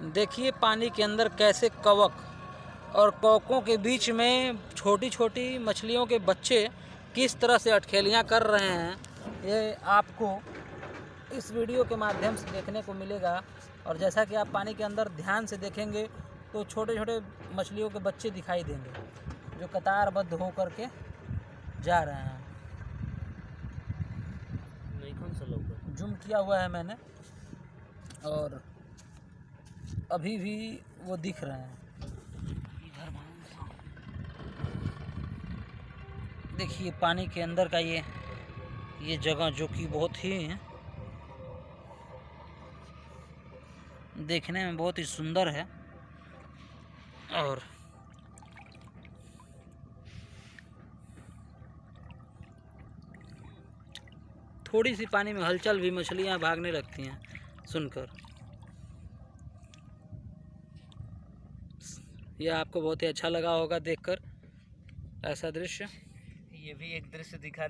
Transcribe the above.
देखिए पानी के अंदर कैसे कवक और कवकों के बीच में छोटी छोटी मछलियों के बच्चे किस तरह से अटखेलियाँ कर रहे हैं, ये आपको इस वीडियो के माध्यम से देखने को मिलेगा। और जैसा कि आप पानी के अंदर ध्यान से देखेंगे तो छोटे छोटे मछलियों के बच्चे दिखाई देंगे जो कतारबद्ध होकर के जा रहे हैं। नहीं कौन सा लोग जूम किया हुआ है मैंने और अभी भी वो दिख रहे हैं। देखिए पानी के अंदर का ये जगह जो कि बहुत ही देखने में बहुत ही सुंदर है और थोड़ी सी पानी में हलचल भी मछलियां भागने लगती हैं सुनकर। यह आपको बहुत ही अच्छा लगा होगा देखकर ऐसा दृश्य। ये भी एक दृश्य दिखा